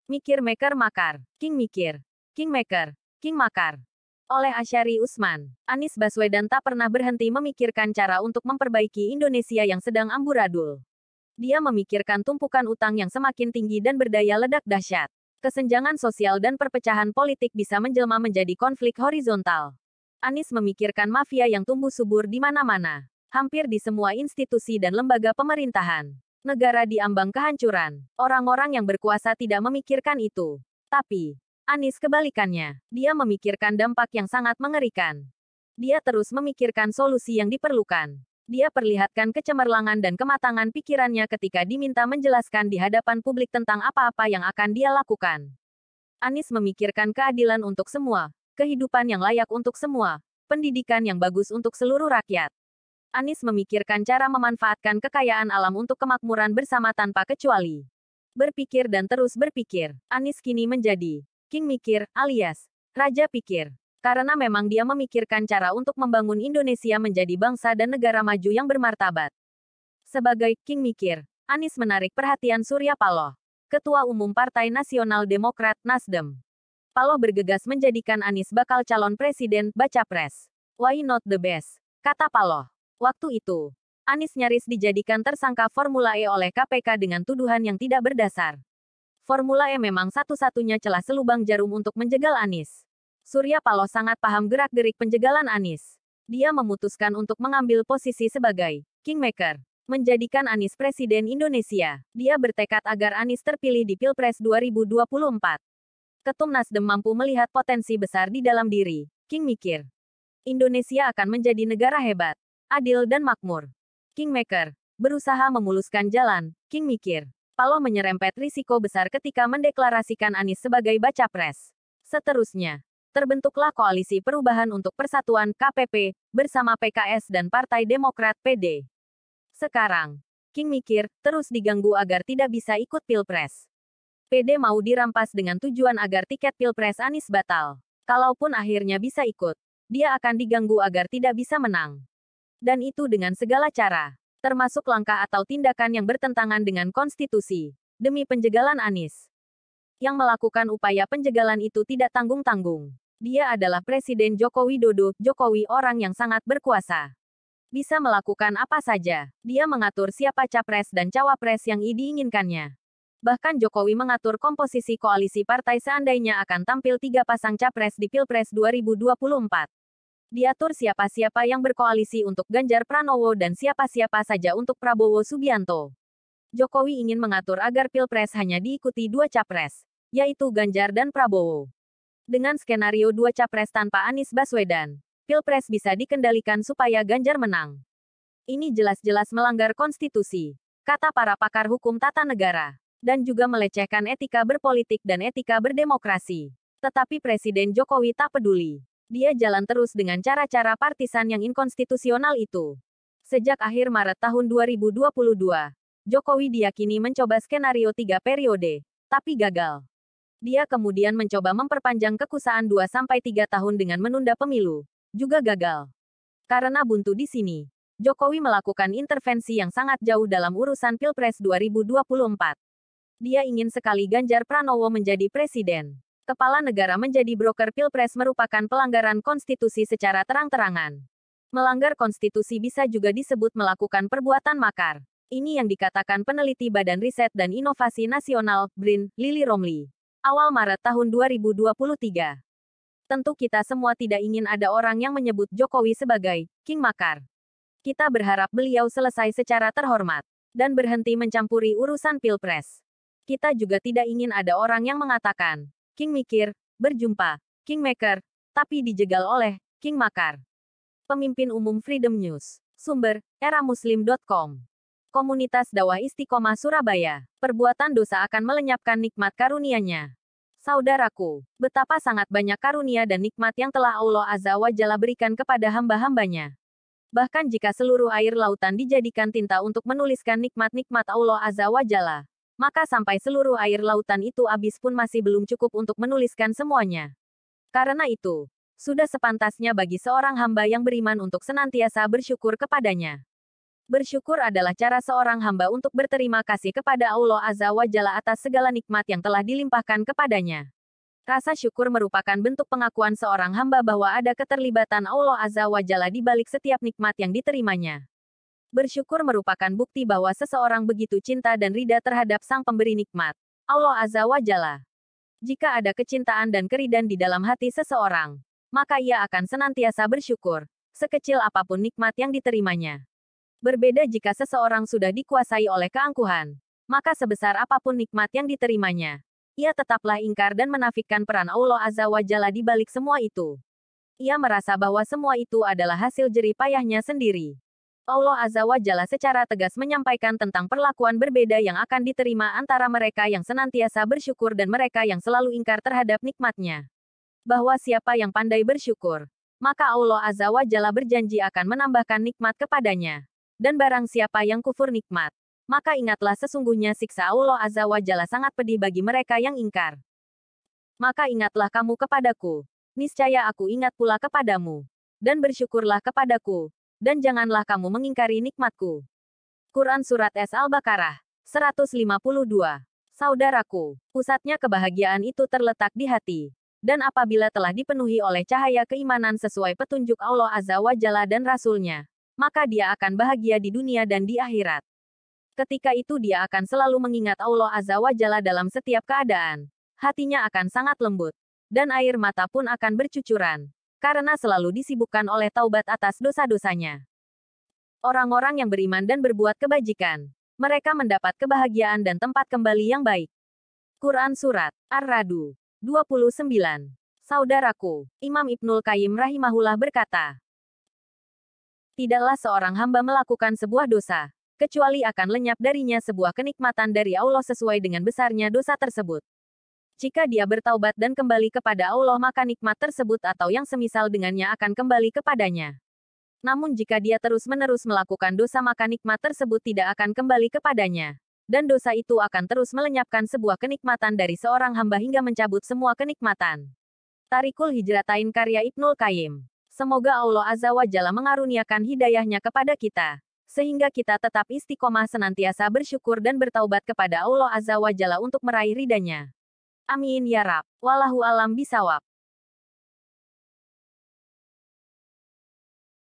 Mikir Maker Makar, King Mikir, King Maker, King Makar. Oleh Asyari Usman, Anies Baswedan tak pernah berhenti memikirkan cara untuk memperbaiki Indonesia yang sedang amburadul. Dia memikirkan tumpukan utang yang semakin tinggi dan berdaya ledak dahsyat. Kesenjangan sosial dan perpecahan politik bisa menjelma menjadi konflik horizontal. Anies memikirkan mafia yang tumbuh subur di mana-mana. Hampir di semua institusi dan lembaga pemerintahan. Negara diambang kehancuran. Orang-orang yang berkuasa tidak memikirkan itu. Tapi, Anies kebalikannya. Dia memikirkan dampak yang sangat mengerikan. Dia terus memikirkan solusi yang diperlukan. Dia perlihatkan kecemerlangan dan kematangan pikirannya ketika diminta menjelaskan di hadapan publik tentang apa-apa yang akan dia lakukan. Anies memikirkan keadilan untuk semua, kehidupan yang layak untuk semua, pendidikan yang bagus untuk seluruh rakyat. Anies memikirkan cara memanfaatkan kekayaan alam untuk kemakmuran bersama tanpa kecuali. Berpikir dan terus berpikir, Anies kini menjadi King Mikir, alias Raja Pikir. Karena memang dia memikirkan cara untuk membangun Indonesia menjadi bangsa dan negara maju yang bermartabat. Sebagai King Mikir, Anies menarik perhatian Surya Paloh, Ketua Umum Partai Nasional Demokrat Nasdem. Paloh bergegas menjadikan Anies bakal calon presiden, baca pres. Why not the best? Kata Paloh. Waktu itu, Anies nyaris dijadikan tersangka Formula E oleh KPK dengan tuduhan yang tidak berdasar. Formula E memang satu-satunya celah selubang jarum untuk menjegal Anies. Surya Paloh sangat paham gerak-gerik penjegalan Anies. Dia memutuskan untuk mengambil posisi sebagai Kingmaker, menjadikan Anies Presiden Indonesia. Dia bertekad agar Anies terpilih di Pilpres 2024. Ketum Nasdem mampu melihat potensi besar di dalam diri King Mikir. Indonesia akan menjadi negara hebat, adil dan makmur. Kingmaker berusaha memuluskan jalan King Mikir. Paloh menyerempet risiko besar ketika mendeklarasikan Anies sebagai baca pres. Seterusnya, terbentuklah Koalisi Perubahan untuk Persatuan (KPP) bersama PKS dan Partai Demokrat (PD). Sekarang, King Mikir terus diganggu agar tidak bisa ikut Pilpres. PD mau dirampas dengan tujuan agar tiket Pilpres Anies batal. Kalaupun akhirnya bisa ikut, dia akan diganggu agar tidak bisa menang. Dan itu dengan segala cara, termasuk langkah atau tindakan yang bertentangan dengan konstitusi, demi penjegalan Anies. Yang melakukan upaya penjegalan itu tidak tanggung-tanggung. Dia adalah Presiden Joko Widodo, Jokowi orang yang sangat berkuasa. Bisa melakukan apa saja. Dia mengatur siapa capres dan cawapres yang diinginkannya. Bahkan Jokowi mengatur komposisi koalisi partai seandainya akan tampil 3 pasang capres di Pilpres 2024. Diatur siapa-siapa yang berkoalisi untuk Ganjar Pranowo dan siapa-siapa saja untuk Prabowo Subianto. Jokowi ingin mengatur agar Pilpres hanya diikuti 2 capres, yaitu Ganjar dan Prabowo. Dengan skenario 2 capres tanpa Anies Baswedan, Pilpres bisa dikendalikan supaya Ganjar menang. Ini jelas-jelas melanggar konstitusi, kata para pakar hukum tata negara, dan juga melecehkan etika berpolitik dan etika berdemokrasi. Tetapi Presiden Jokowi tak peduli. Dia jalan terus dengan cara-cara partisan yang inkonstitusional itu. Sejak akhir Maret tahun 2022, Jokowi diyakini mencoba skenario 3 periode, tapi gagal. Dia kemudian mencoba memperpanjang kekuasaan 2-3 tahun dengan menunda pemilu, juga gagal. Karena buntu di sini, Jokowi melakukan intervensi yang sangat jauh dalam urusan Pilpres 2024. Dia ingin sekali Ganjar Pranowo menjadi presiden. Kepala negara menjadi broker Pilpres merupakan pelanggaran konstitusi secara terang-terangan. Melanggar konstitusi bisa juga disebut melakukan perbuatan makar. Ini yang dikatakan peneliti Badan Riset dan Inovasi Nasional, BRIN, Lili Romli. Awal Maret tahun 2023. Tentu kita semua tidak ingin ada orang yang menyebut Jokowi sebagai King Makar. Kita berharap beliau selesai secara terhormat dan berhenti mencampuri urusan Pilpres. Kita juga tidak ingin ada orang yang mengatakan King Mikir, berjumpa, Kingmaker, tapi dijegal oleh King Makar. Pemimpin Umum Freedom News. Sumber, eramuslim.com. Komunitas Dakwah Istiqomah Surabaya. Perbuatan dosa akan melenyapkan nikmat karunia-Nya. Saudaraku, betapa sangat banyak karunia dan nikmat yang telah Allah Azza wa Jalla berikan kepada hamba-hambanya. Bahkan jika seluruh air lautan dijadikan tinta untuk menuliskan nikmat-nikmat Allah Azza wa Jalla, maka sampai seluruh air lautan itu habis pun masih belum cukup untuk menuliskan semuanya. Karena itu, sudah sepantasnya bagi seorang hamba yang beriman untuk senantiasa bersyukur kepadanya. Bersyukur adalah cara seorang hamba untuk berterima kasih kepada Allah Azza wa Jalla atas segala nikmat yang telah dilimpahkan kepadanya. Rasa syukur merupakan bentuk pengakuan seorang hamba bahwa ada keterlibatan Allah Azza wa Jalla di balik setiap nikmat yang diterimanya. Bersyukur merupakan bukti bahwa seseorang begitu cinta dan ridha terhadap Sang Pemberi nikmat, Allah Azza wa Jalla. Jika ada kecintaan dan keridhaan di dalam hati seseorang, maka ia akan senantiasa bersyukur, sekecil apapun nikmat yang diterimanya. Berbeda jika seseorang sudah dikuasai oleh keangkuhan, maka sebesar apapun nikmat yang diterimanya, ia tetaplah ingkar dan menafikan peran Allah Azza wa Jalla di balik semua itu. Ia merasa bahwa semua itu adalah hasil jerih payahnya sendiri. Allah Azza wa Jalla secara tegas menyampaikan tentang perlakuan berbeda yang akan diterima antara mereka yang senantiasa bersyukur dan mereka yang selalu ingkar terhadap nikmatnya. Bahwa siapa yang pandai bersyukur, maka Allah Azza wa Jalla berjanji akan menambahkan nikmat kepadanya. Dan barang siapa yang kufur nikmat, maka ingatlah sesungguhnya siksa Allah Azza wa Jalla sangat pedih bagi mereka yang ingkar. Maka ingatlah kamu kepadaku, niscaya aku ingat pula kepadamu. Dan bersyukurlah kepadaku, dan janganlah kamu mengingkari nikmatku. Quran Surat Al-Baqarah 152. Saudaraku, pusatnya kebahagiaan itu terletak di hati. Dan apabila telah dipenuhi oleh cahaya keimanan sesuai petunjuk Allah Azza wa Jalla dan Rasul-Nya, maka dia akan bahagia di dunia dan di akhirat. Ketika itu dia akan selalu mengingat Allah Azza wa Jalla dalam setiap keadaan. Hatinya akan sangat lembut. Dan air mata pun akan bercucuran. Karena selalu disibukkan oleh taubat atas dosa-dosanya. Orang-orang yang beriman dan berbuat kebajikan, mereka mendapat kebahagiaan dan tempat kembali yang baik. Quran Surat Ar-Ra'd 29. Saudaraku, Imam Ibnul Qayyim rahimahullah berkata, tidaklah seorang hamba melakukan sebuah dosa, kecuali akan lenyap darinya sebuah kenikmatan dari Allah sesuai dengan besarnya dosa tersebut. Jika dia bertaubat dan kembali kepada Allah maka nikmat tersebut atau yang semisal dengannya akan kembali kepadanya. Namun jika dia terus-menerus melakukan dosa maka nikmat tersebut tidak akan kembali kepadanya. Dan dosa itu akan terus melenyapkan sebuah kenikmatan dari seorang hamba hingga mencabut semua kenikmatan. Tarikul Hijratain karya Ibnul Qayyim. Semoga Allah Azza wa Jalla mengaruniakan hidayahnya kepada kita, sehingga kita tetap istiqomah senantiasa bersyukur dan bertaubat kepada Allah Azza wa Jalla untuk meraih ridhanya. Amin ya Rabb. Wallahu alam bisawab.